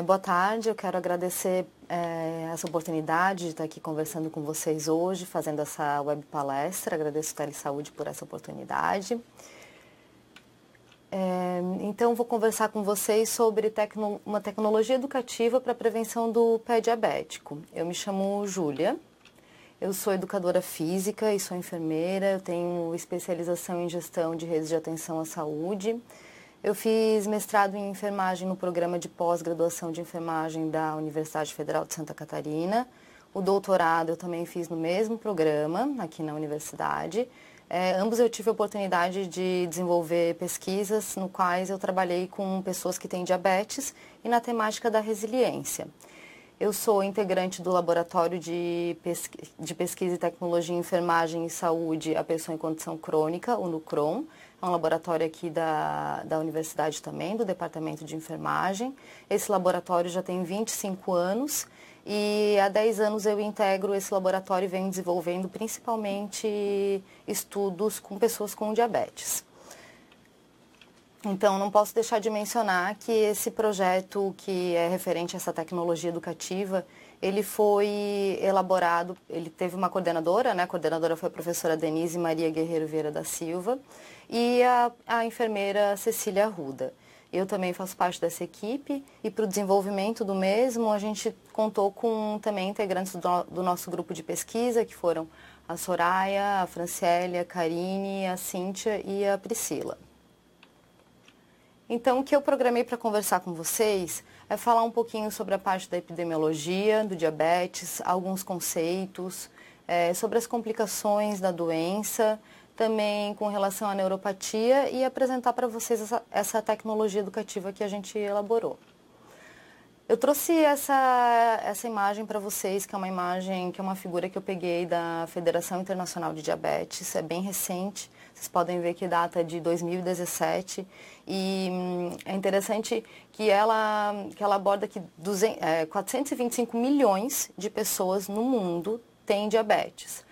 Boa tarde, eu quero agradecer essa oportunidade de estar aqui conversando com vocês hoje, fazendo essa web palestra. Agradeço a Telesaúde por essa oportunidade. Então, vou conversar com vocês sobre uma tecnologia educativa para a prevenção do pé diabético. Eu me chamo Júlia, eu sou educadora física e sou enfermeira, eu tenho especialização em gestão de redes de atenção à saúde. Eu fiz mestrado em enfermagem no programa de pós-graduação de enfermagem da Universidade Federal de Santa Catarina. O doutorado eu também fiz no mesmo programa, aqui na universidade. Ambos eu tive a oportunidade de desenvolver pesquisas no quais eu trabalhei com pessoas que têm diabetes e na temática da resiliência. Eu sou integrante do Laboratório de Pesquisa e Tecnologia em Enfermagem e Saúde à Pessoa em Condição Crônica, o NUCRON. É um laboratório aqui da universidade também, do Departamento de Enfermagem. Esse laboratório já tem 25 anos e há 10 anos eu integro esse laboratório e venho desenvolvendo principalmente estudos com pessoas com diabetes. Então, não posso deixar de mencionar que esse projeto que é referente a essa tecnologia educativa, ele foi elaborado, ele teve uma coordenadora, né? A coordenadora foi a professora Denise Maria Guerreiro Vieira da Silva e a enfermeira Cecília Arruda. Eu também faço parte dessa equipe e para o desenvolvimento do mesmo a gente contou com também integrantes do nosso grupo de pesquisa, que foram a Soraya, a Franciele, a Karine, a Cíntia e a Priscila. Então, o que eu programei para conversar com vocês é falar um pouquinho sobre a parte da epidemiologia, do diabetes, alguns conceitos, sobre as complicações da doença, também com relação à neuropatia e apresentar para vocês essa tecnologia educativa que a gente elaborou. Eu trouxe essa imagem para vocês, que é uma imagem, que é uma figura que eu peguei da Federação Internacional de Diabetes, é bem recente, vocês podem ver que data de 2017 e é interessante que ela aborda que 425 milhões de pessoas no mundo têm diabetes.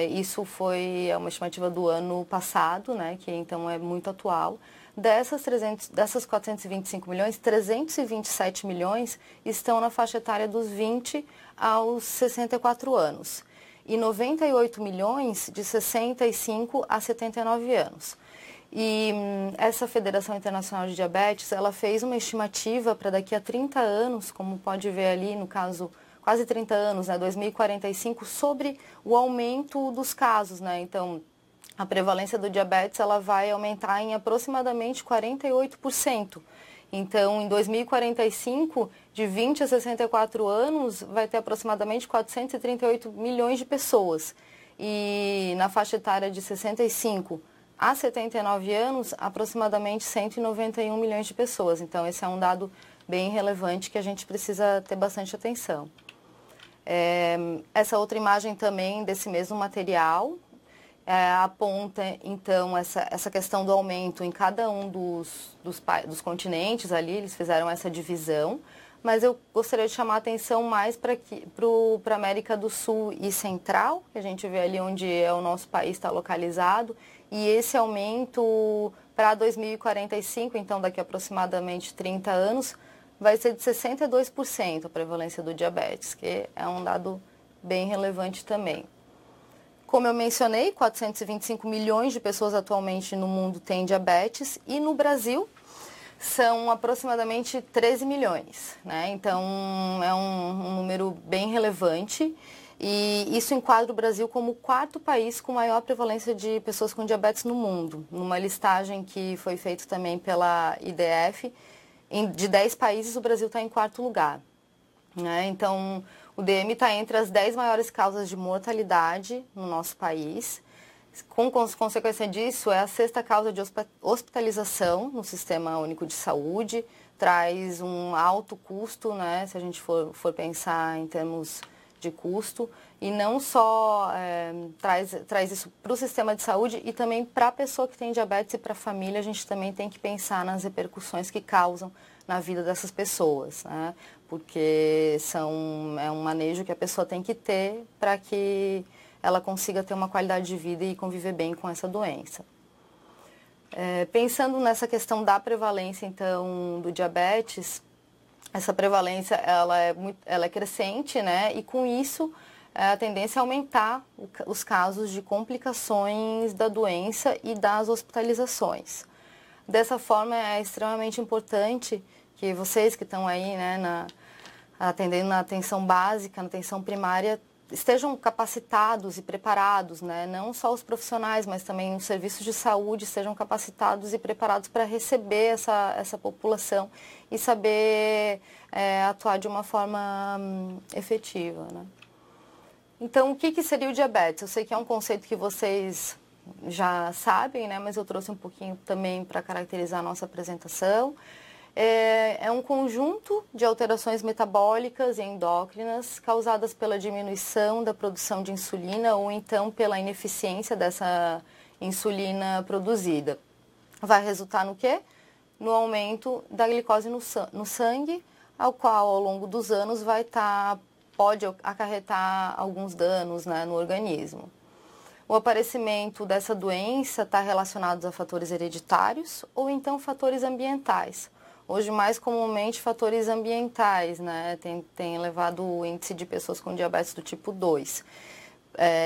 Isso foi uma estimativa do ano passado, né, que então é muito atual. Dessas 425 milhões, 327 milhões estão na faixa etária dos 20 aos 64 anos. E 98 milhões de 65 a 79 anos. E essa Federação Internacional de Diabetes, ela fez uma estimativa para daqui a 30 anos, como pode ver ali, no caso, quase 30 anos, né, 2045, sobre o aumento dos casos, né? Então, a prevalência do diabetes ela vai aumentar em aproximadamente 48%. Então, em 2045, de 20 a 64 anos, vai ter aproximadamente 438 milhões de pessoas. E na faixa etária de 65 a 79 anos, aproximadamente 191 milhões de pessoas. Então, esse é um dado bem relevante que a gente precisa ter bastante atenção. Essa outra imagem também desse mesmo material, aponta, então, essa questão do aumento em cada um dos continentes ali, eles fizeram essa divisão, mas eu gostaria de chamar a atenção mais para a América do Sul e Central, que a gente vê ali onde o nosso país está localizado, e esse aumento para 2045, então daqui a aproximadamente 30 anos, vai ser de 62% a prevalência do diabetes, que é um dado bem relevante também. Como eu mencionei, 425 milhões de pessoas atualmente no mundo têm diabetes e no Brasil são aproximadamente 13 milhões, né? Então, é um número bem relevante e isso enquadra o Brasil como o quarto país com maior prevalência de pessoas com diabetes no mundo. Numa listagem que foi feita também pela IDF, de 10 países o Brasil está em quarto lugar, né? Então, o DM está entre as 10 maiores causas de mortalidade no nosso país. Com consequência disso, é a sexta causa de hospitalização no Sistema Único de Saúde. Traz um alto custo, né, se a gente for pensar em termos de custo. E não só traz isso para o sistema de saúde e também para a pessoa que tem diabetes e para a família, a gente também tem que pensar nas repercussões que causam na vida dessas pessoas, né? Porque é um manejo que a pessoa tem que ter para que ela consiga ter uma qualidade de vida e conviver bem com essa doença. Pensando nessa questão da prevalência, então, do diabetes, essa prevalência ela é crescente, né? E com isso a tendência é aumentar os casos de complicações da doença e das hospitalizações. Dessa forma, é extremamente importante que vocês que estão aí, né, atendendo na atenção básica, na atenção primária, estejam capacitados e preparados, né? Não só os profissionais, mas também os serviços de saúde estejam capacitados e preparados para receber essa população e saber atuar de uma forma efetiva, né? Então, o que seria o diabetes? Eu sei que é um conceito que vocês já sabem, né? Mas eu trouxe um pouquinho também para caracterizar a nossa apresentação. É um conjunto de alterações metabólicas e endócrinas causadas pela diminuição da produção de insulina ou então pela ineficiência dessa insulina produzida. Vai resultar no quê? No aumento da glicose no sangue, ao qual ao longo dos anos pode acarretar alguns danos, né, no organismo. O aparecimento dessa doença está relacionado a fatores hereditários ou então fatores ambientais. Hoje, mais comumente, fatores ambientais, né? Tem elevado o índice de pessoas com diabetes do tipo 2.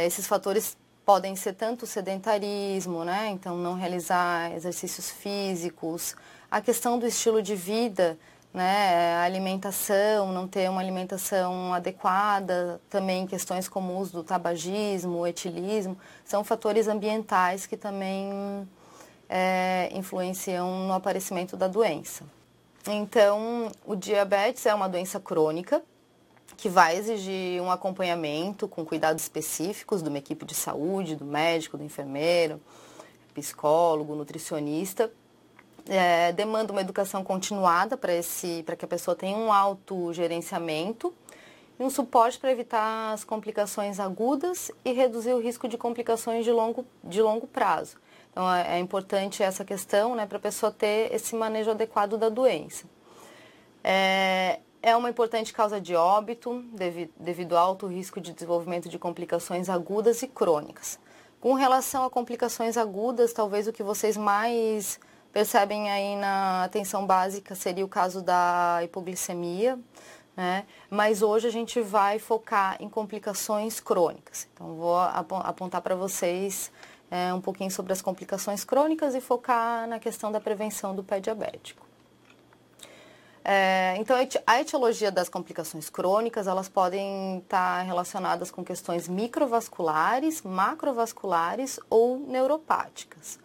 Esses fatores podem ser tanto o sedentarismo, né? Então, não realizar exercícios físicos, a questão do estilo de vida, né? A alimentação, não ter uma alimentação adequada, também questões como o uso do tabagismo, o etilismo, são fatores ambientais que também influenciam no aparecimento da doença. Então, o diabetes é uma doença crônica que vai exigir um acompanhamento com cuidados específicos de uma equipe de saúde, do médico, do enfermeiro, psicólogo, nutricionista. Demanda uma educação continuada para que a pessoa tenha um autogerenciamento e um suporte para evitar as complicações agudas e reduzir o risco de complicações de longo prazo. Então, é importante essa questão, né, para a pessoa ter esse manejo adequado da doença. É uma importante causa de óbito, devido ao alto risco de desenvolvimento de complicações agudas e crônicas. Com relação a complicações agudas, talvez o que vocês mais percebem aí na atenção básica seria o caso da hipoglicemia, né? Mas hoje a gente vai focar em complicações crônicas. Então, vou apontar para vocês um pouquinho sobre as complicações crônicas e focar na questão da prevenção do pé diabético. Então, a etiologia das complicações crônicas, elas podem estar relacionadas com questões microvasculares, macrovasculares ou neuropáticas.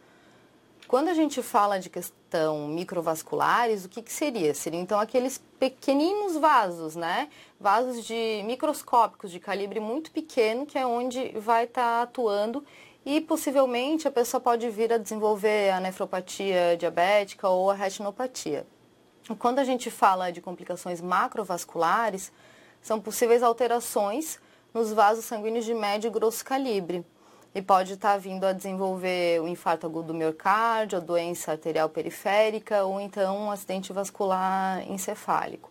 Quando a gente fala de questão microvasculares, o que seria? Seriam, então, aqueles pequeninos vasos, né? Vasos microscópicos de calibre muito pequeno, que é onde vai estar atuando e possivelmente a pessoa pode vir a desenvolver a nefropatia diabética ou a retinopatia. Quando a gente fala de complicações macrovasculares, são possíveis alterações nos vasos sanguíneos de médio e grosso calibre. E pode estar vindo a desenvolver o infarto agudo do miocárdio, a doença arterial periférica ou então um acidente vascular encefálico.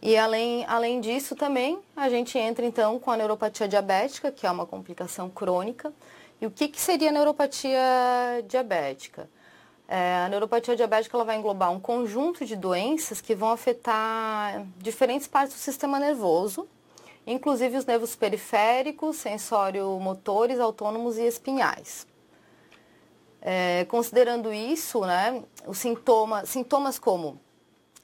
E além disso também, a gente entra então com a neuropatia diabética, que é uma complicação crônica. E o que seria a neuropatia diabética? A neuropatia diabética ela vai englobar um conjunto de doenças que vão afetar diferentes partes do sistema nervoso, inclusive os nervos periféricos, sensório-motores, autônomos e espinhais. Considerando isso, né, os sintomas como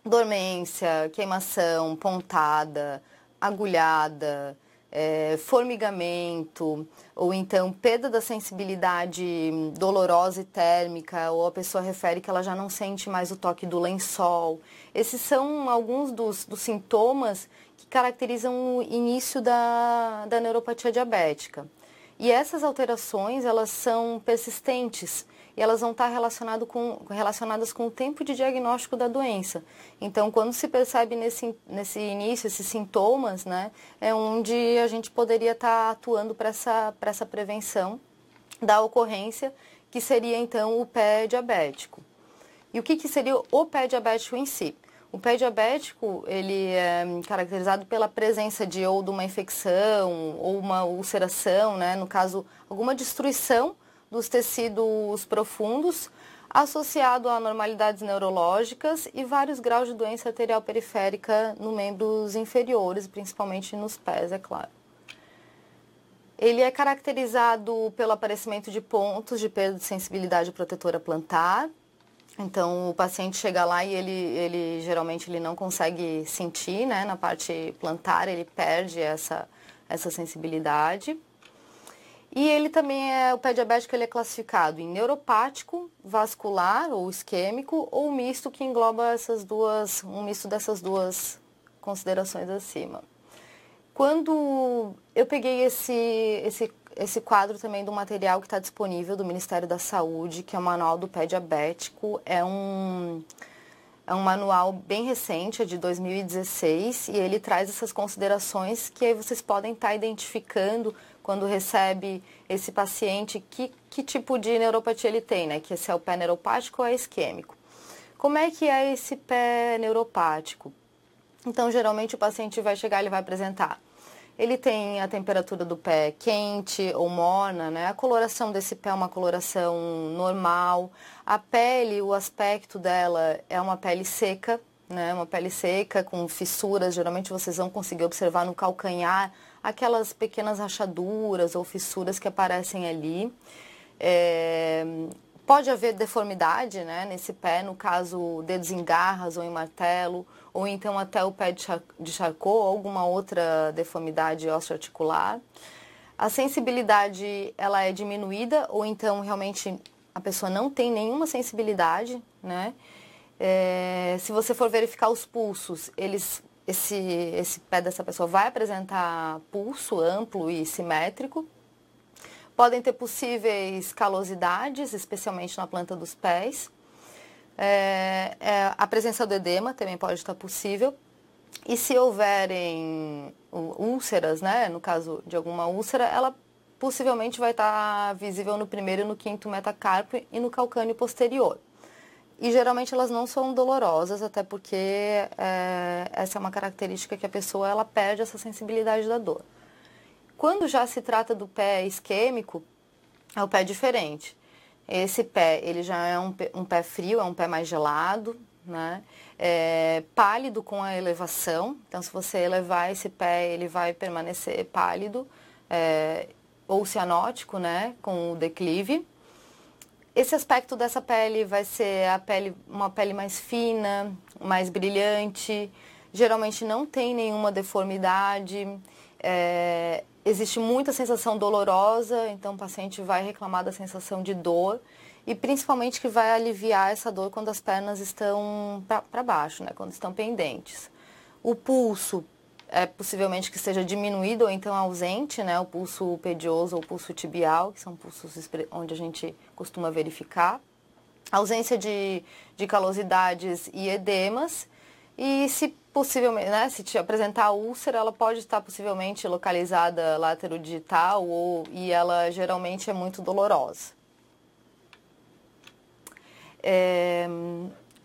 dormência, queimação, pontada, agulhada, formigamento, ou então perda da sensibilidade dolorosa e térmica, ou a pessoa refere que ela já não sente mais o toque do lençol. Esses são alguns dos sintomas que caracterizam o início da neuropatia diabética. E essas alterações, elas são persistentes e elas vão estar relacionadas com o tempo de diagnóstico da doença. Então, quando se percebe nesse início, esses sintomas, né, é onde a gente poderia estar atuando para essa prevenção da ocorrência, que seria, então, o pé diabético. E o que seria o pé diabético em si? O pé diabético, ele é caracterizado pela presença de ou de uma infecção ou uma ulceração, né? No caso, alguma destruição dos tecidos profundos, associado a anormalidades neurológicas e vários graus de doença arterial periférica nos membros inferiores, principalmente nos pés, é claro. Ele é caracterizado pelo aparecimento de pontos de perda de sensibilidade protetora plantar. Então, o paciente chega lá e ele geralmente ele não consegue sentir, né? Na parte plantar, ele perde essa sensibilidade. E ele também o pé diabético ele é classificado em neuropático, vascular ou isquêmico, ou misto, que engloba um misto dessas duas considerações acima. Quando eu peguei esse quadro também do material que está disponível do Ministério da Saúde, que é o Manual do Pé Diabético, é um manual bem recente, é de 2016, e ele traz essas considerações que aí vocês podem estar identificando quando recebe esse paciente, que tipo de neuropatia ele tem, né? Que se é o pé neuropático ou é isquêmico. Como é que é esse pé neuropático? Então, geralmente o paciente vai chegar, ele vai apresentar. Ele tem a temperatura do pé quente ou morna, né? A coloração desse pé é uma coloração normal. A pele, o aspecto dela é uma pele seca, né? Uma pele seca com fissuras. Geralmente vocês vão conseguir observar no calcanhar aquelas pequenas rachaduras ou fissuras que aparecem ali. Pode haver deformidade, né, nesse pé, no caso dedos em garras ou em martelo, ou então até o pé de Charcot ou alguma outra deformidade osteoarticular. A sensibilidade ela é diminuída ou então realmente a pessoa não tem nenhuma sensibilidade, né? Se você for verificar os pulsos, esse pé dessa pessoa vai apresentar pulso amplo e simétrico. Podem ter possíveis calosidades, especialmente na planta dos pés. A presença do edema também pode estar possível. E se houverem úlceras, né, no caso de alguma úlcera, ela possivelmente vai estar visível no primeiro e no quinto metacarpo e no calcâneo posterior. E geralmente elas não são dolorosas, até porque essa é uma característica que a pessoa ela perde essa sensibilidade da dor. Quando já se trata do pé isquêmico, é o pé diferente. Esse pé, ele já é um pé frio, é um pé mais gelado, né? Pálido com a elevação. Então, se você elevar esse pé, ele vai permanecer pálido, ou cianótico, né? Com o declive. Esse aspecto dessa pele vai ser uma pele mais fina, mais brilhante. Geralmente não tem nenhuma deformidade. Existe muita sensação dolorosa, então o paciente vai reclamar da sensação de dor e principalmente que vai aliviar essa dor quando as pernas estão para baixo, né, quando estão pendentes. O pulso possivelmente que seja diminuído ou então ausente, né, o pulso pedioso ou pulso tibial, que são pulsos onde a gente costuma verificar. Ausência de calosidades e edemas. E se possivelmente, né, se te apresentar úlcera, ela pode estar possivelmente localizada laterodigital e ela geralmente é muito dolorosa.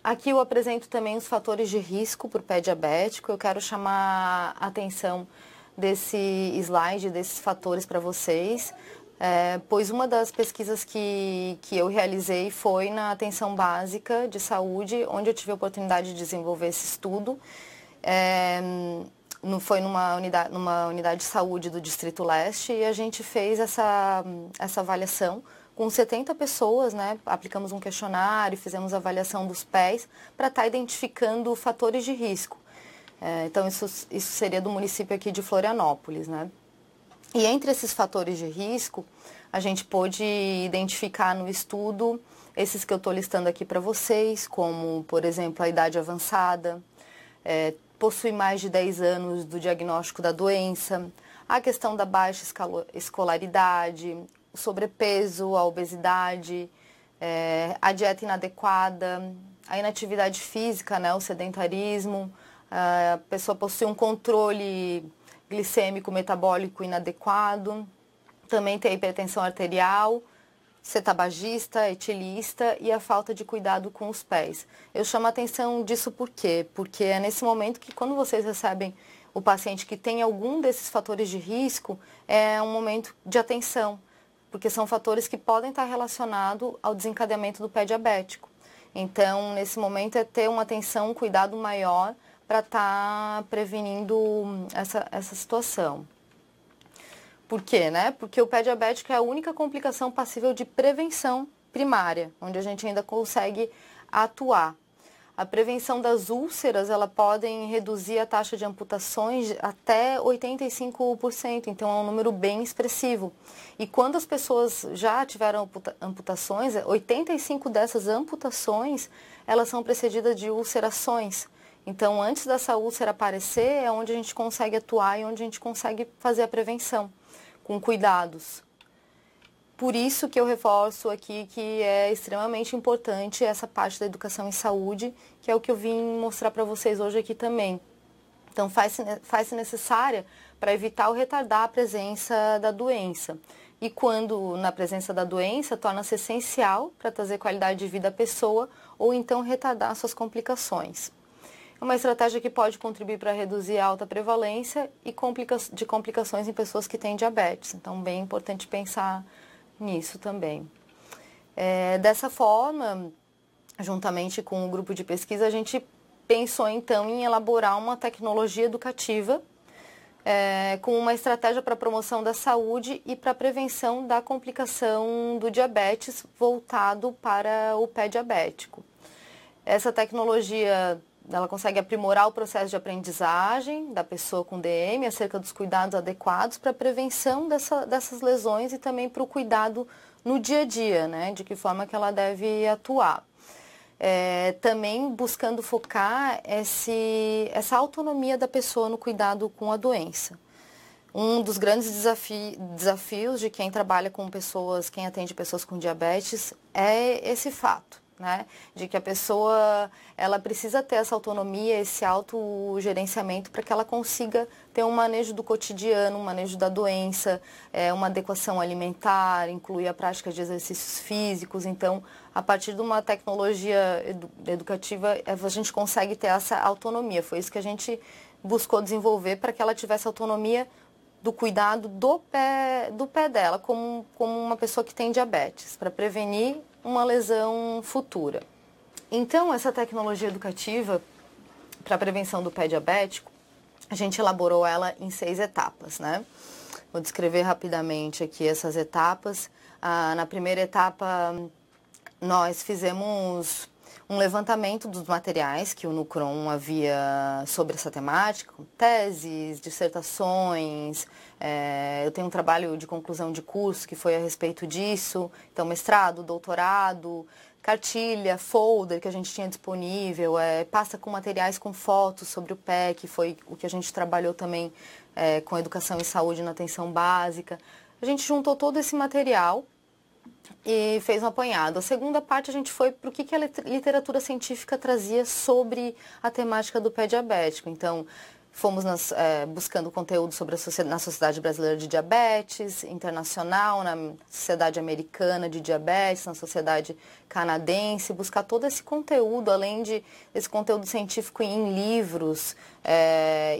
Aqui eu apresento também os fatores de risco para o pé diabético. Eu quero chamar a atenção desse slide, desses fatores para vocês, pois uma das pesquisas que eu realizei foi na atenção básica de saúde, onde eu tive a oportunidade de desenvolver esse estudo. Foi numa unidade de saúde do Distrito Leste e a gente fez essa avaliação com 70 pessoas, né? Aplicamos um questionário, fizemos a avaliação dos pés para estar identificando fatores de risco. Então, isso seria do município aqui de Florianópolis, né? E entre esses fatores de risco, a gente pôde identificar no estudo esses que eu estou listando aqui para vocês, como, por exemplo, a idade avançada, possui mais de 10 anos do diagnóstico da doença, a questão da baixa escolaridade, o sobrepeso, a obesidade, a dieta inadequada, a inatividade física, né, o sedentarismo, a pessoa possui um controle glicêmico metabólico inadequado, também tem a hipertensão arterial, ser tabagista, etilista e a falta de cuidado com os pés. Eu chamo a atenção disso por quê? Porque é nesse momento que quando vocês recebem o paciente que tem algum desses fatores de risco, é um momento de atenção. porque são fatores que podem estar relacionados ao desencadeamento do pé diabético. Então, nesse momento, é ter uma atenção, um cuidado maior para estar prevenindo essa situação. Por quê, né? Porque o pé diabético é a única complicação passível de prevenção primária, onde a gente ainda consegue atuar. A prevenção das úlceras, ela podem reduzir a taxa de amputações até 85%, então é um número bem expressivo. E quando as pessoas já tiveram amputações, 85 dessas amputações, elas são precedidas de ulcerações. Então, antes dessa úlcera aparecer, é onde a gente consegue atuar e onde a gente consegue fazer a prevenção, com cuidados. Por isso que eu reforço aqui que é extremamente importante essa parte da educação em saúde, que é o que eu vim mostrar para vocês hoje aqui também. Então, faz-se necessária para evitar ou retardar a presença da doença. E quando na presença da doença, torna-se essencial para trazer qualidade de vida à pessoa ou então retardar suas complicações. É uma estratégia que pode contribuir para reduzir a alta prevalência e de complicações em pessoas que têm diabetes. Então, bem importante pensar nisso também. Dessa forma, juntamente com o grupo de pesquisa, a gente pensou então em elaborar uma tecnologia educativa com uma estratégia para a promoção da saúde e para a prevenção da complicação do diabetes voltado para o pé diabético. Essa tecnologia ela consegue aprimorar o processo de aprendizagem da pessoa com DM acerca dos cuidados adequados para a prevenção dessas lesões e também para o cuidado no dia a dia, né, de que forma que ela deve atuar. Também buscando focar essa autonomia da pessoa no cuidado com a doença. Um dos grandes desafios de quem trabalha com pessoas, quem atende pessoas com diabetes, é esse fato, né? De que a pessoa ela precisa ter essa autonomia, esse autogerenciamento para que ela consiga ter um manejo do cotidiano, um manejo da doença, uma adequação alimentar, incluir a prática de exercícios físicos. Então, a partir de uma tecnologia educativa, a gente consegue ter essa autonomia. Foi isso que a gente buscou desenvolver para que ela tivesse autonomia do cuidado do pé dela, como uma pessoa que tem diabetes, para prevenir uma lesão futura. Então, essa tecnologia educativa para a prevenção do pé diabético, a gente elaborou ela em 6 etapas, né? Vou descrever rapidamente aqui essas etapas. Na primeira etapa, nós fizemos um levantamento dos materiais que o Nucrom havia sobre essa temática, teses, dissertações. Eu tenho um trabalho de conclusão de curso que foi a respeito disso, então mestrado, doutorado, cartilha, folder que a gente tinha disponível, pasta com materiais com fotos sobre o pé, que foi o que a gente trabalhou também com educação e saúde na atenção básica. A gente juntou todo esse material e fez um apanhado. A segunda parte a gente foi para o que a literatura científica trazia sobre a temática do pé diabético. Então, fomos buscando conteúdo sobre na Sociedade Brasileira de Diabetes, internacional, na Sociedade Americana de Diabetes, na Sociedade Canadense, buscar todo esse conteúdo, além desse conteúdo científico em livros,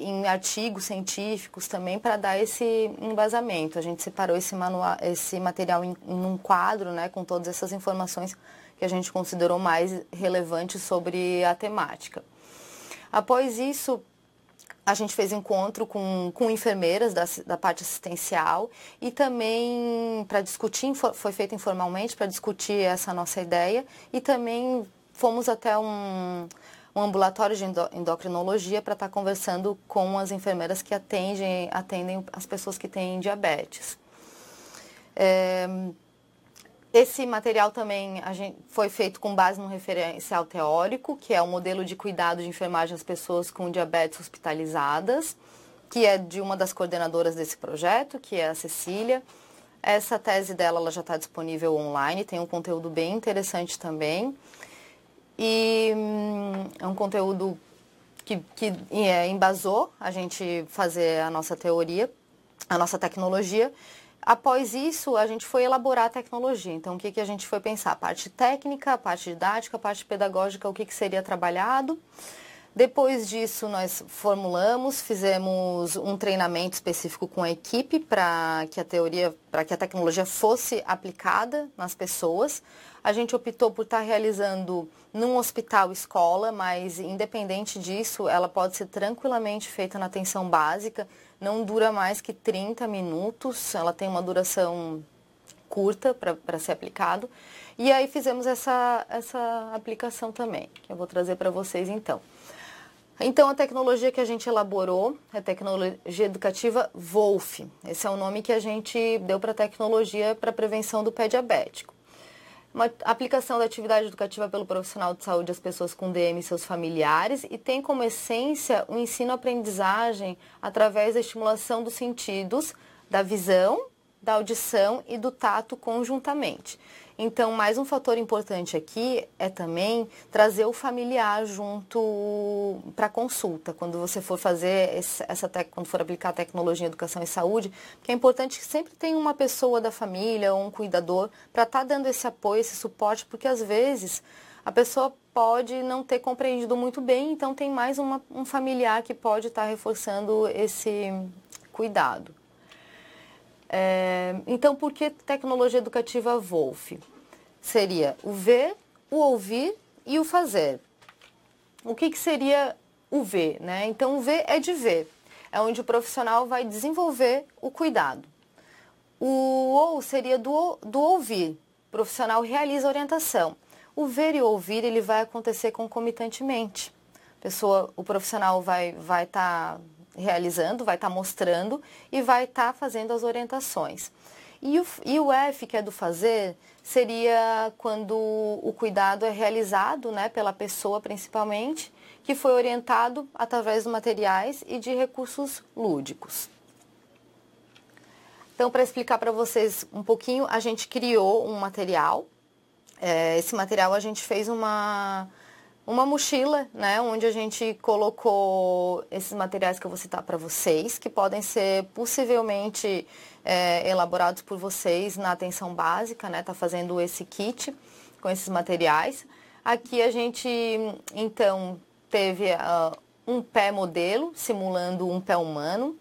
em artigos científicos também, para dar esse embasamento. A gente separou esse material em um quadro, né, com todas essas informações que a gente considerou mais relevantes sobre a temática. Após isso, a gente fez encontro com enfermeiras da parte assistencial e também para discutir, foi feito informalmente para discutir essa nossa ideia, e também fomos até um ambulatório de endocrinologia para estar conversando com as enfermeiras que atendem as pessoas que têm diabetes. Esse material também foi feito com base num referencial teórico, que é o modelo de cuidado de enfermagem às pessoas com diabetes hospitalizadas, que é de uma das coordenadoras desse projeto, que é a Cecília. Essa tese dela ela já está disponível online, tem um conteúdo bem interessante também. E é um conteúdo que embasou a gente fazer a nossa teoria, a nossa tecnologia. Após isso, a gente foi elaborar a tecnologia. Então, o que a gente foi pensar? A parte técnica, a parte didática, a parte pedagógica, o que seria trabalhado. Depois disso, nós formulamos, fizemos um treinamento específico com a equipe para que a tecnologia fosse aplicada nas pessoas. A gente optou por estar realizando num hospital escola, mas independente disso, ela pode ser tranquilamente feita na atenção básica. Não dura mais que 30 minutos, ela tem uma duração curta para ser aplicado. E aí fizemos essa aplicação também, que eu vou trazer para vocês então. Então, a tecnologia que a gente elaborou é a tecnologia educativa Wolf. Esse é o nome que a gente deu para a tecnologia para prevenção do pé diabético. Uma aplicação da atividade educativa pelo profissional de saúde às pessoas com DM e seus familiares e tem como essência o ensino-aprendizagem através da estimulação dos sentidos, da visão, da audição e do tato conjuntamente. Então, mais um fator importante aqui é também trazer o familiar junto para a consulta, quando você for fazer quando for aplicar a tecnologia em educação e saúde, porque é importante que sempre tenha uma pessoa da família ou um cuidador para estar dando esse apoio, esse suporte, porque às vezes a pessoa pode não ter compreendido muito bem, então tem mais um familiar que pode estar reforçando esse cuidado. Então, por que tecnologia educativa Wolf? Seria o ver, o ouvir e o fazer. O que seria o ver, né? Então, o ver é de ver. É onde o profissional vai desenvolver o cuidado. O ou seria do ouvir. O profissional realiza a orientação. O ver e o ouvir, ele vai acontecer concomitantemente. O profissional vai estar realizando, vai estar mostrando e vai estar fazendo as orientações. E o F, que é do fazer, seria quando o cuidado é realizado, né, pela pessoa principalmente, que foi orientado através de materiais e de recursos lúdicos. Então, para explicar para vocês um pouquinho, a gente criou um material. Esse material a gente fez uma mochila, né, onde a gente colocou esses materiais que eu vou citar para vocês, que podem ser possivelmente elaborados por vocês na atenção básica, né, tá fazendo esse kit com esses materiais. Aqui a gente, então, teve um pé modelo, simulando um pé humano.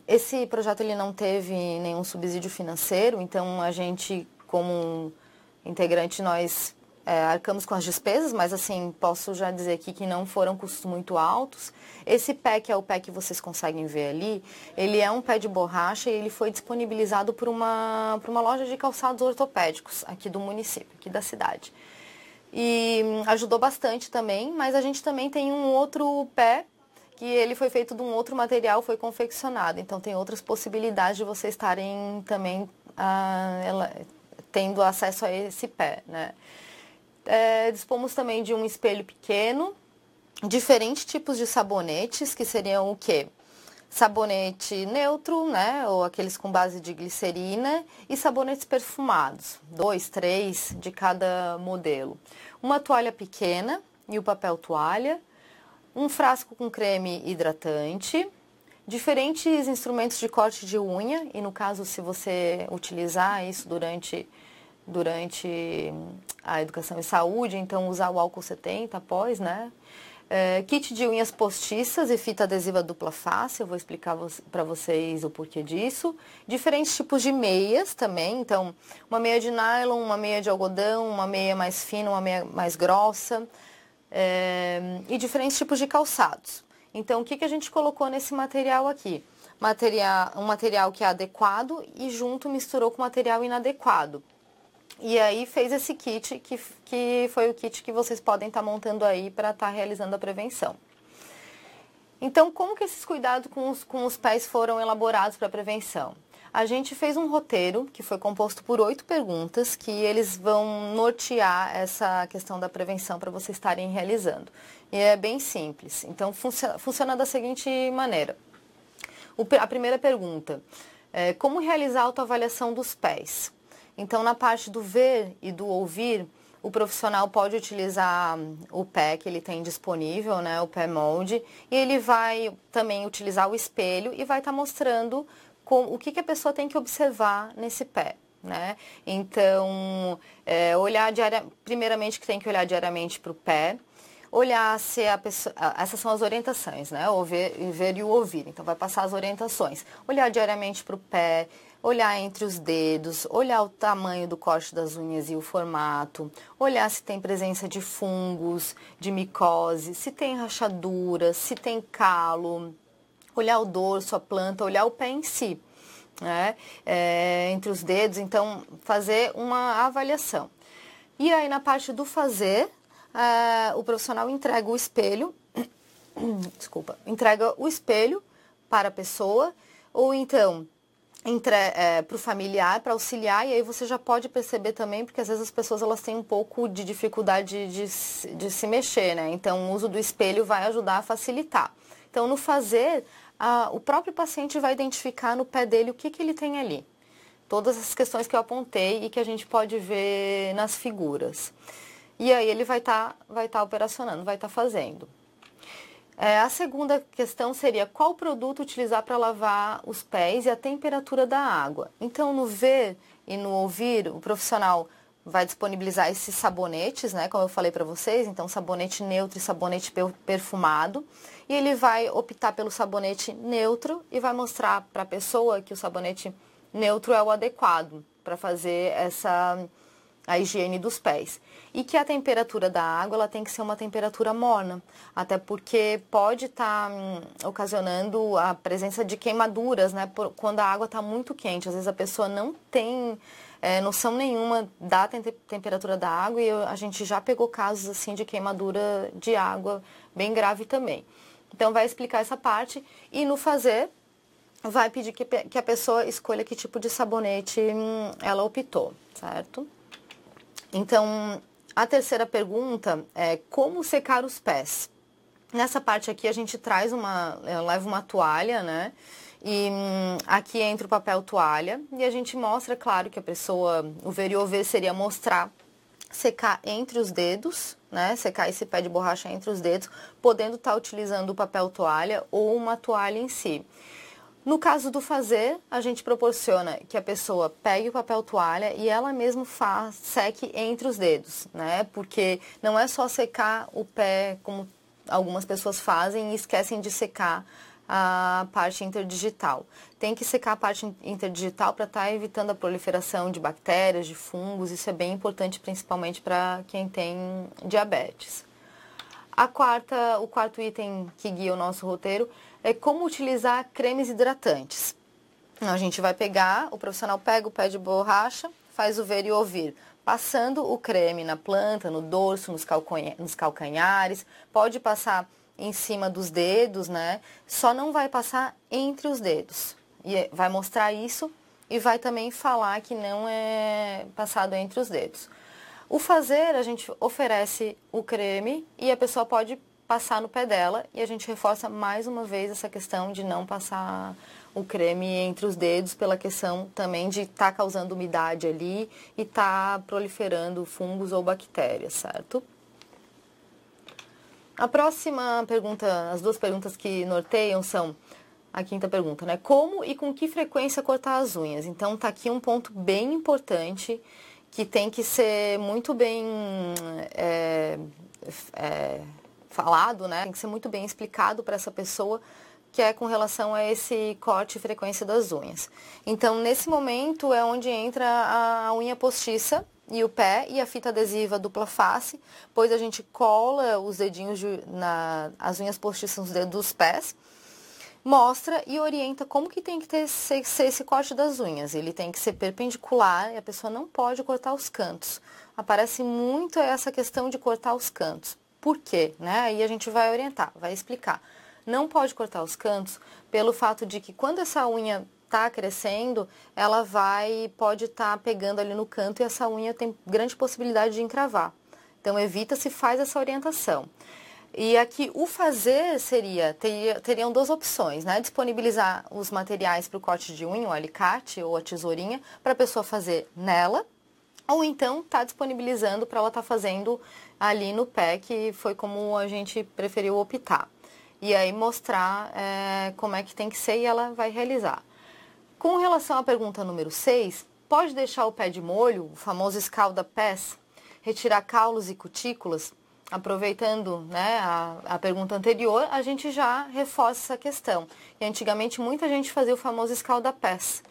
Esse projeto ele não teve nenhum subsídio financeiro, então a gente, como integrante, nós arcamos com as despesas, mas assim, posso já dizer aqui que não foram custos muito altos. Esse pé, que é o pé que vocês conseguem ver ali, ele é um pé de borracha e ele foi disponibilizado por uma loja de calçados ortopédicos aqui do município, aqui da cidade. E ajudou bastante também, mas a gente também tem um outro pé que ele foi feito de um outro material, foi confeccionado. Então tem outras possibilidades de vocês estarem também tendo acesso a esse pé, né? Dispomos também de um espelho pequeno, diferentes tipos de sabonetes, que seriam o quê? Sabonete neutro, né, ou aqueles com base de glicerina, e sabonetes perfumados, 2, 3 de cada modelo. Uma toalha pequena e o papel toalha, um frasco com creme hidratante, diferentes instrumentos de corte de unha, e no caso, se você utilizar isso durante a educação e saúde, então usar o álcool 70 após, né? Kit de unhas postiças e fita adesiva dupla face, eu vou explicar para vocês o porquê disso. Diferentes tipos de meias também, então uma meia de nylon, uma meia de algodão, uma meia mais fina, uma meia mais grossa, e diferentes tipos de calçados. Então, o que a gente colocou nesse material aqui? Um material que é adequado e junto misturou com material inadequado. E aí fez esse kit, que foi o kit que vocês podem estar montando aí para estar realizando a prevenção. Então, como que esses cuidados com os pés foram elaborados para a prevenção? A gente fez um roteiro que foi composto por 8 perguntas, que eles vão nortear essa questão da prevenção para vocês estarem realizando. E é bem simples. Então, funciona da seguinte maneira. A primeira pergunta, como realizar a autoavaliação dos pés? Então, na parte do ver e do ouvir, o profissional pode utilizar o pé que ele tem disponível, né, o pé molde, e ele vai também utilizar o espelho e vai estar mostrando o que a pessoa tem que observar nesse pé, né? Então, primeiramente que tem que olhar diariamente para o pé, olhar se a pessoa, essas são as orientações, né? O ver e o ouvir. Então vai passar as orientações. Olhar diariamente para o pé, olhar entre os dedos, olhar o tamanho do corte das unhas e o formato, olhar se tem presença de fungos, de micose, se tem rachadura, se tem calo, olhar o dorso, a planta, olhar o pé em si, né? Entre os dedos, então fazer uma avaliação. E aí na parte do fazer, o profissional entrega o espelho, entrega o espelho para a pessoa, ou então para o familiar, para auxiliar, e aí você já pode perceber também, porque às vezes as pessoas elas têm um pouco de dificuldade de se mexer, né? Então o uso do espelho vai ajudar a facilitar. Então no fazer, o próprio paciente vai identificar no pé dele o que ele tem ali. Todas as questões que eu apontei e que a gente pode ver nas figuras. E aí ele vai estar operacionando, vai estar fazendo. A segunda questão seria qual produto utilizar para lavar os pés e a temperatura da água. Então, no ver e no ouvir, o profissional vai disponibilizar esses sabonetes, né, como eu falei para vocês, então sabonete neutro e sabonete perfumado. E ele vai optar pelo sabonete neutro e vai mostrar para a pessoa que o sabonete neutro é o adequado para fazer a higiene dos pés. E que a temperatura da água ela tem que ser uma temperatura morna, até porque pode estar ocasionando a presença de queimaduras, né, quando a água está muito quente. Às vezes a pessoa não tem noção nenhuma da temperatura da água e a gente já pegou casos assim de queimadura de água bem grave também. Então vai explicar essa parte e no fazer vai pedir que a pessoa escolha que tipo de sabonete ela optou, certo? Então, a terceira pergunta é como secar os pés. Nessa parte aqui a gente leva uma toalha, né? E aqui entra o papel toalha e a gente mostra, claro, que a pessoa, o ver e ouvir seria mostrar, secar entre os dedos, né? Secar esse pé de borracha entre os dedos, podendo estar utilizando o papel toalha ou uma toalha em si. No caso do fazer, a gente proporciona que a pessoa pegue o papel toalha e ela mesma seque entre os dedos, né? Porque não é só secar o pé, como algumas pessoas fazem e esquecem de secar a parte interdigital. Tem que secar a parte interdigital para estar evitando a proliferação de bactérias, de fungos. Isso é bem importante, principalmente para quem tem diabetes. O quarto item que guia o nosso roteiro é como utilizar cremes hidratantes. A gente vai o profissional pega o pé de borracha, faz o ver e ouvir, passando o creme na planta, no dorso, nos calcanhares, pode passar em cima dos dedos, né? Só não vai passar entre os dedos. E vai mostrar isso e vai também falar que não é passado entre os dedos. O fazer, a gente oferece o creme e a pessoa pode passar no pé dela e a gente reforça mais uma vez essa questão de não passar o creme entre os dedos pela questão também de estar causando umidade ali e estar proliferando fungos ou bactérias, certo? A próxima pergunta, as duas perguntas que norteiam são a quinta pergunta, né? Como e com que frequência cortar as unhas? Então tá aqui um ponto bem importante que tem que ser muito bem falado, né? Tem que ser muito bem explicado para essa pessoa, que é com relação a esse corte e frequência das unhas. Então, nesse momento é onde entra a unha postiça e o pé e a fita adesiva dupla face, pois a gente cola os dedinhos, as unhas postiças nos dedos dos pés, mostra e orienta como que tem que ser esse corte das unhas. Ele tem que ser perpendicular e a pessoa não pode cortar os cantos. Aparece muito essa questão de cortar os cantos. Por quê? Né? Aí a gente vai orientar, vai explicar. Não pode cortar os cantos pelo fato de que quando essa unha está crescendo, ela pode estar pegando ali no canto e essa unha tem grande possibilidade de encravar. Então evita-se, faz essa orientação. E aqui o fazer teriam duas opções, né? Disponibilizar os materiais para o corte de unha, o alicate ou a tesourinha, para a pessoa fazer nela, ou então tá disponibilizando para ela estar fazendo ali no pé, que foi como a gente preferiu optar. E aí mostrar como é que tem que ser e ela vai realizar. Com relação à pergunta número 6, pode deixar o pé de molho, o famoso escalda-pés, retirar caulos e cutículas? aproveitando, né, a pergunta anterior, a gente já reforça essa questão. E antigamente muita gente fazia o famoso escalda-pés.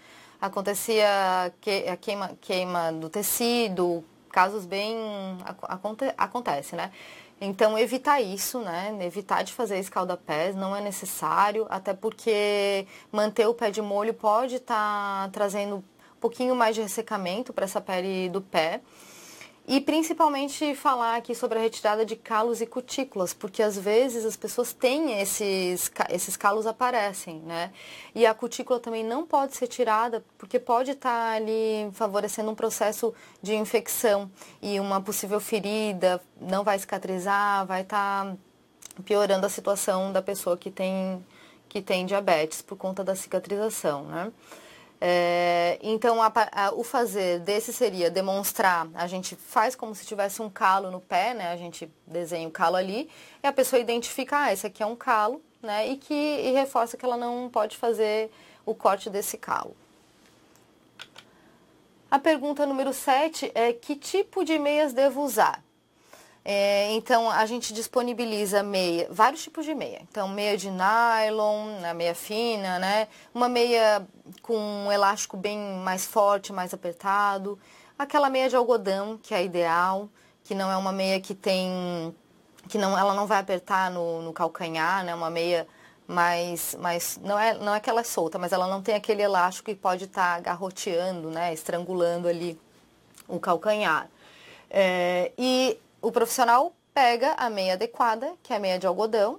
Acontecia a queima do tecido, casos bem... acontece, né? Então, evitar isso, né? Evitar de fazer escalda-pés, não é necessário, até porque manter o pé de molho pode estar trazendo um pouquinho mais de ressecamento para essa pele do pé. E principalmente falar aqui sobre a retirada de calos e cutículas, porque às vezes as pessoas têm esses calos aparecem, né? E a cutícula também não pode ser tirada, porque pode estar ali favorecendo um processo de infecção e uma possível ferida, não vai cicatrizar, vai estar piorando a situação da pessoa que tem diabetes por conta da cicatrização, né? Então, o fazer desse seria demonstrar, a gente faz como se tivesse um calo no pé, né? A gente desenha o calo ali e a pessoa identifica, esse aqui é um calo, né? E reforça que ela não pode fazer o corte desse calo. A pergunta número 7 é: que tipo de meias devo usar? Então, a gente disponibiliza vários tipos de meia. Então, meia de nylon, a meia fina, né? Uma meia com um elástico bem mais forte, mais apertado. Aquela meia de algodão, que é ideal, que não é uma meia ela não vai apertar no calcanhar, né? Uma meia não é que ela é solta, mas ela não tem aquele elástico que pode estar garroteando, né? Estrangulando ali o calcanhar. E o profissional pega a meia adequada, que é a meia de algodão,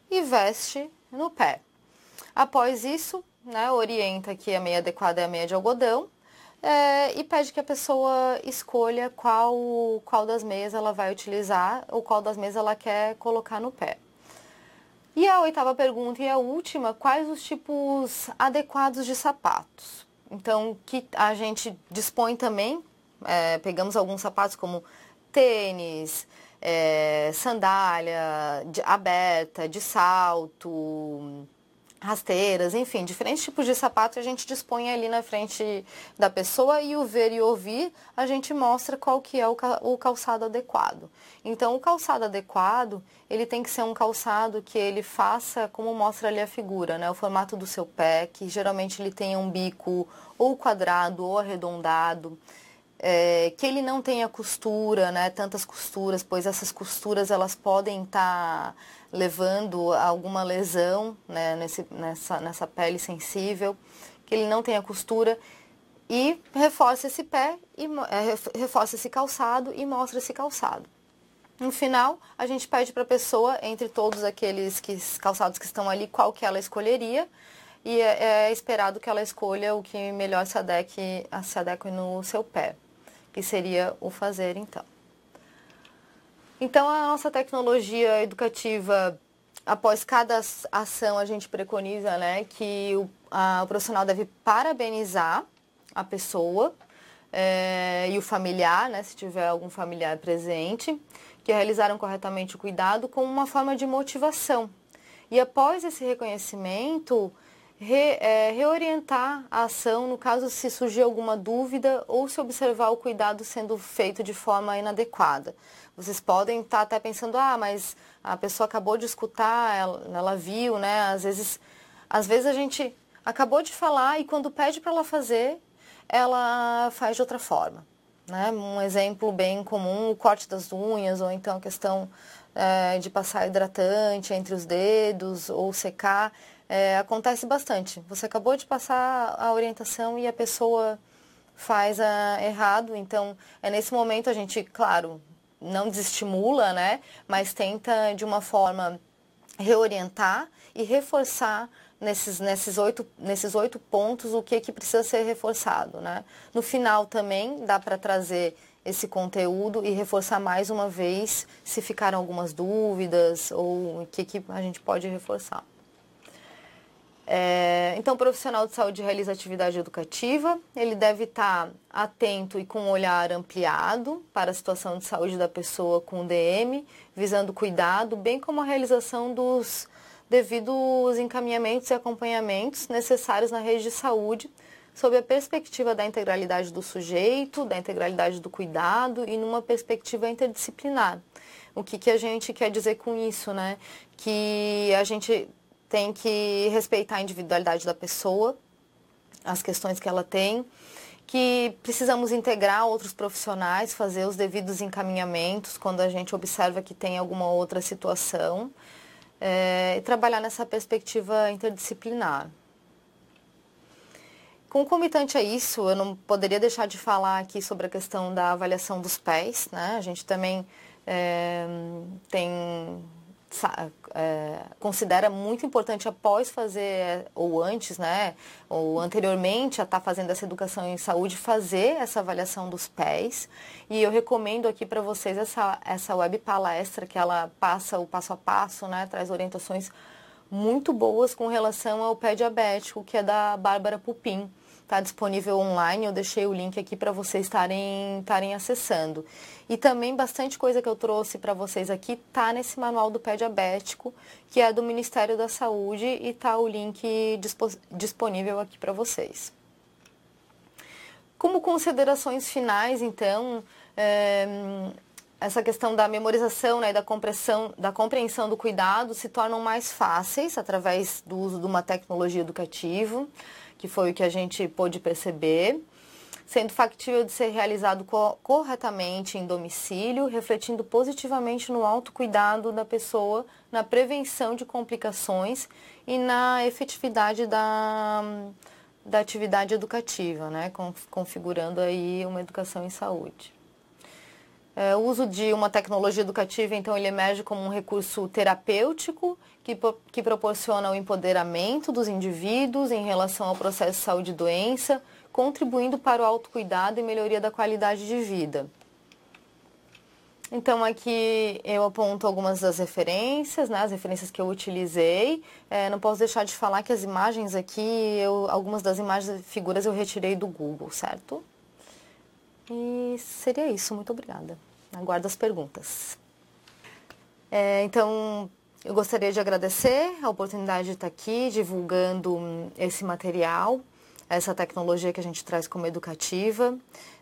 e veste no pé. Após isso, né, orienta que a meia adequada é a meia de algodão e pede que a pessoa escolha qual das meias ela vai utilizar ou qual das meias ela quer colocar no pé. E a 8ª pergunta e a última: quais os tipos adequados de sapatos? Então, que a gente dispõe também, pegamos alguns sapatos como tênis, sandália aberta, de salto, rasteiras, enfim, diferentes tipos de sapato a gente dispõe ali na frente da pessoa, e o ver e ouvir a gente mostra qual que é o calçado adequado. Então, o calçado adequado, ele tem que ser um calçado que ele faça como mostra ali a figura, né? O formato do seu pé, que geralmente ele tenha um bico ou quadrado ou arredondado. Que ele não tenha costura, né, tantas costuras, pois essas costuras elas podem estar levando a alguma lesão, né, nessa pele sensível, que ele não tenha costura, e reforça esse pé, reforça esse calçado e mostra esse calçado. No final, a gente pede para a pessoa, entre todos aqueles calçados que estão ali, qual que ela escolheria, e é esperado que ela escolha o que melhor se adeque no seu pé, que seria o fazer, então. Então, a nossa tecnologia educativa, após cada ação, a gente preconiza, né, que o profissional deve parabenizar a pessoa e o familiar, né, se tiver algum familiar presente, que realizaram corretamente o cuidado, como uma forma de motivação. E após esse reconhecimento, reorientar a ação no caso se surgir alguma dúvida ou se observar o cuidado sendo feito de forma inadequada. Vocês podem estar até pensando, mas a pessoa acabou de escutar, ela viu, né? Às vezes a gente acabou de falar e quando pede para ela fazer, ela faz de outra forma, né? Um exemplo bem comum: o corte das unhas, ou então a questão de passar hidratante entre os dedos ou secar. Acontece bastante. Você acabou de passar a orientação e a pessoa faz errado. Então, nesse momento a gente, claro, não desestimula, né? Mas tenta de uma forma reorientar e reforçar nesses 8 pontos o que precisa ser reforçado, né? No final também dá para trazer esse conteúdo e reforçar mais uma vez se ficaram algumas dúvidas ou o que a gente pode reforçar. Então, o profissional de saúde realiza atividade educativa, ele deve estar atento e com um olhar ampliado para a situação de saúde da pessoa com DM, visando cuidado, bem como a realização dos devidos encaminhamentos e acompanhamentos necessários na rede de saúde, sob a perspectiva da integralidade do sujeito, da integralidade do cuidado e numa perspectiva interdisciplinar. O que a gente quer dizer com isso, né? Que a gente tem que respeitar a individualidade da pessoa, as questões que ela tem, que precisamos integrar outros profissionais, fazer os devidos encaminhamentos quando a gente observa que tem alguma outra situação, e trabalhar nessa perspectiva interdisciplinar. Concomitante a isso, eu não poderia deixar de falar aqui sobre a questão da avaliação dos pés, né? A gente também considera muito importante após fazer, ou antes, né, ou anteriormente a estar fazendo essa educação em saúde, fazer essa avaliação dos pés. E eu recomendo aqui para vocês essa web palestra, que ela passa o passo a passo, né, traz orientações muito boas com relação ao pé diabético, que é da Bárbara Pupin. Está disponível online, eu deixei o link aqui para vocês estarem acessando. E também bastante coisa que eu trouxe para vocês aqui está nesse manual do pé diabético, que é do Ministério da Saúde, e está o link disponível aqui para vocês. Como considerações finais, então, essa questão da memorização, né, da compreensão do cuidado se tornam mais fáceis através do uso de uma tecnologia educativa, que foi o que a gente pôde perceber, sendo factível de ser realizado corretamente em domicílio, refletindo positivamente no autocuidado da pessoa, na prevenção de complicações e na efetividade da atividade educativa, né, configurando aí uma educação em saúde. O uso de uma tecnologia educativa, então, ele emerge como um recurso terapêutico que proporciona o empoderamento dos indivíduos em relação ao processo de saúde e doença, contribuindo para o autocuidado e melhoria da qualidade de vida. Então, aqui eu aponto algumas das referências, né, as referências que eu utilizei. Não posso deixar de falar que as imagens aqui, algumas das imagens e figuras eu retirei do Google, certo? E seria isso, muito obrigada. Aguardo as perguntas. Então, eu gostaria de agradecer a oportunidade de estar aqui divulgando esse material, essa tecnologia que a gente traz como educativa.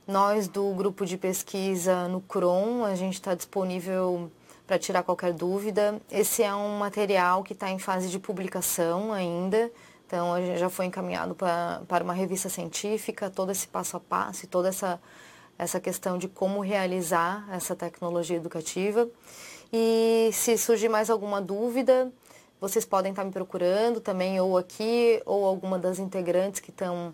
Nós, do grupo de pesquisa no CRON, a gente está disponível para tirar qualquer dúvida. Esse é um material que está em fase de publicação ainda, então a gente já foi encaminhado para uma revista científica, todo esse passo a passo e toda essa questão de como realizar essa tecnologia educativa. E se surgir mais alguma dúvida, vocês podem estar me procurando também, ou aqui, ou alguma das integrantes que estão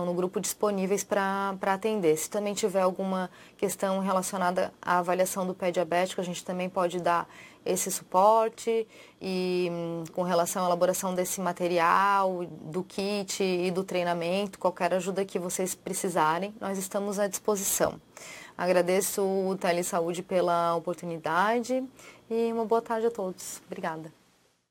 no grupo disponíveis para atender. Se também tiver alguma questão relacionada à avaliação do pé diabético, a gente também pode dar esse suporte. E com relação à elaboração desse material, do kit e do treinamento, qualquer ajuda que vocês precisarem, nós estamos à disposição. Agradeço o Telesaúde pela oportunidade e uma boa tarde a todos. Obrigada.